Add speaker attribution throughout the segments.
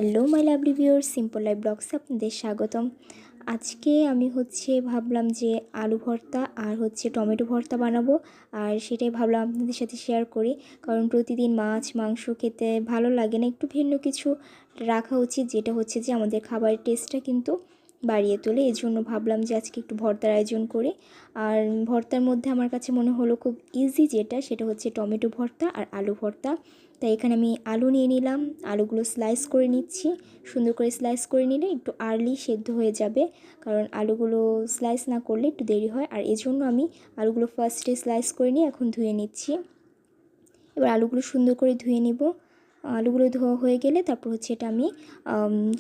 Speaker 1: Hello my lovely viewers, simple life ব্লগসে আপনাদের স্বাগতম। আজকে আমি ভাবলাম যে আলু ভর্তা আর টমেটো ভর্তা বানাবো, আর সেটাই ভাবলাম আপনাদের সাথে শেয়ার করি। কারণ প্রতিদিন মাছ মাংস খেতে ভালো লাগে না, একটু ভিন্ন কিছু রাখা উচিত, যেটা যে আমাদের খাবারের টেস্টটা কিন্তু বাড়িয়ে তোলে। এই জন্য ভাবলাম যে আজকে একটু ভর্তার আয়োজন করি। আর ভর্তার মধ্যে আমার কাছে মনে হলো খুব ইজি সেটা হচ্ছে টমেটো ভর্তা আর আলু ভর্তা। তাই এখানে আমি আলু নিয়ে নিলাম, আলুগুলো স্লাইস করে নিচ্ছি। সুন্দর করে স্লাইস করে নিলে একটু আর্লি সেদ্ধ হয়ে যাবে, কারণ আলুগুলো স্লাইস না করলে একটু দেরি হয়। আর এজন্য আমি আলুগুলো ফার্স্টে স্লাইস করে নিয়ে এখন ধুয়ে নিচ্ছি। এবার আলুগুলো সুন্দর করে ধুয়ে নিব। আলুগুলো ধোয়া হয়ে গেলে তারপর এটা আমি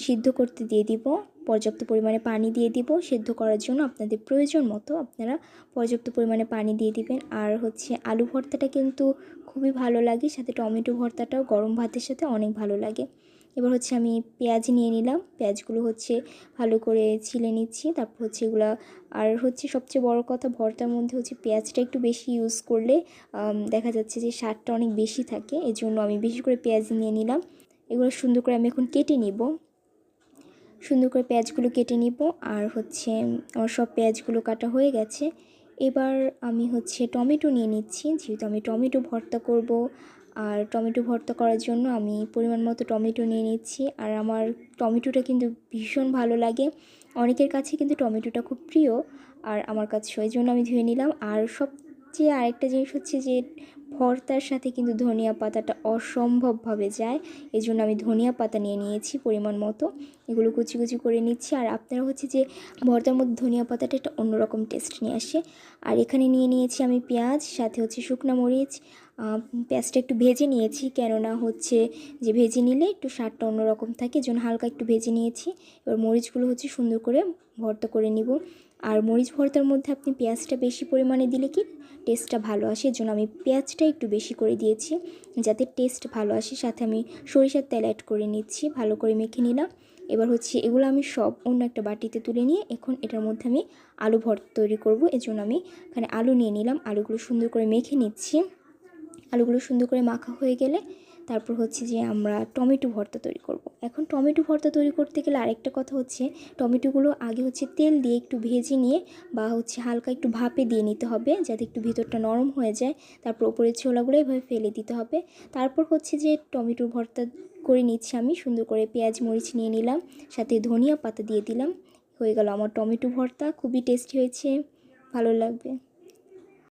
Speaker 1: সিদ্ধ করতে দিয়ে দিব। পর্যাপ্ত পরিমাণে পানি দিয়ে দিব সিদ্ধ করার জন্য। আপনাদের প্রয়োজন মতো আপনারা পর্যাপ্ত পরিমাণে পানি দিয়ে দিবেন। আর আলু ভর্তাটা কিন্তু খুবই ভালো লাগে, সাথে টমেটো ভর্তাটাও গরম ভাতের সাথে অনেক ভালো লাগে। এবার আমি পেঁয়াজ নিয়ে নিলাম, পেঁয়াজগুলো ভালো করে ছিলে নিচ্ছি। তারপর এগুলা আর সবচেয়ে বড় কথা, ভর্তার মধ্যে পেঁয়াজটা একটু বেশি ইউজ করলে দেখা যাচ্ছে যে স্বাদটা অনেক বেশি থাকে। এজন্য আমি বেশি করে পেঁয়াজ নিয়ে নিলাম। এগুলো সুন্দর করে আমি এখন কেটে নিব। সুন্দর করে পেঁয়াজগুলো কেটে নিব। আর আমার সব পেঁয়াজগুলো কাটা হয়ে গেছে। এবার আমি টমেটো নিয়ে নিচ্ছি, যেহেতু আমি টমেটো ভর্তা করব। আর টমেটো ভর্তা করার জন্য আমি পরিমাণ মতো টমেটো নিয়ে নিচ্ছি। আর আমার টমেটোটা কিন্তু ভীষণ ভালো লাগে, অনেকের কাছে কিন্তু টমেটোটা খুব প্রিয়, আর আমার কাছে ওই জন্য আমি ধুয়ে নিলাম। আর সবচেয়ে আরেকটা জিনিস যে ভর্তার সাথে কিন্তু ধনিয়া পাতাটা অসম্ভবভাবে যায়। এই জন্য আমি ধনিয়া পাতা নিয়ে নিয়েছি পরিমাণ মতো। এগুলো কুচি কুচি করে নিচ্ছি। আর আপনারা যে ভর্তার মধ্যে ধনিয়া পাতাটা একটা অন্যরকম টেস্ট নিয়ে আসে। আর এখানে নিয়ে নিয়েছি আমি পেঁয়াজ, সাথে শুকনো মরিচ। পেঁয়াজটা একটু ভেজে নিয়েছি, কেননা যে ভেজে নিলে একটু স্বাদটা অন্যরকম থাকে, এই জন্য হালকা একটু ভেজে নিয়েছি। এবার মরিচগুলো সুন্দর করে ভর্তা করে নিব। আর মরিচ ভর্তার মধ্যে আপনি পেঁয়াজটা বেশি পরিমাণে দিলে কি টেস্টটা ভালো আসে, এই জন্য আমি পেঁয়াজটা একটু বেশি করে দিয়েছি যাতে টেস্ট ভালো আসে। সাথে আমি সরিষার তেল অ্যাড করে নিচ্ছি, ভালো করে মেখে নিলাম। এবার এগুলো আমি সব অন্য একটা বাটিতে তুলে নিয়ে এখন এটার মধ্যে আমি আলু ভর্তা তৈরি করব। এই জন্য আমি এখানে আলু নিয়ে নিলাম, আলুগুলো সুন্দর করে মেখে নিচ্ছি। আলুগুলো সুন্দর করে মাখা হয়ে গেলে তারপর যে আমরা টমেটো ভর্তা তৈরি করব। এখন টমেটো ভর্তা তৈরি করতে গেলে আরেকটা কথা টমেটোগুলো আগে তেল দিয়ে একটু ভেজে নিয়ে বা হালকা একটু ভাপে দিয়ে নিতে হবে, যাতে একটু ভিতরটা নরম হয়ে যায়। তারপর উপরের ছোলাগুলো এভাবে ফেলে দিতে হবে। তারপর যে টমেটো ভর্তা করে নিচ্ছি আমি। সুন্দর করে পেঁয়াজ মরিচ নিয়ে নিলাম, সাথে ধনিয়া পাতা দিয়ে দিলাম। হয়ে গেল আমার টমেটো ভর্তা, খুবই টেস্টি হয়েছে, ভালো লাগবে।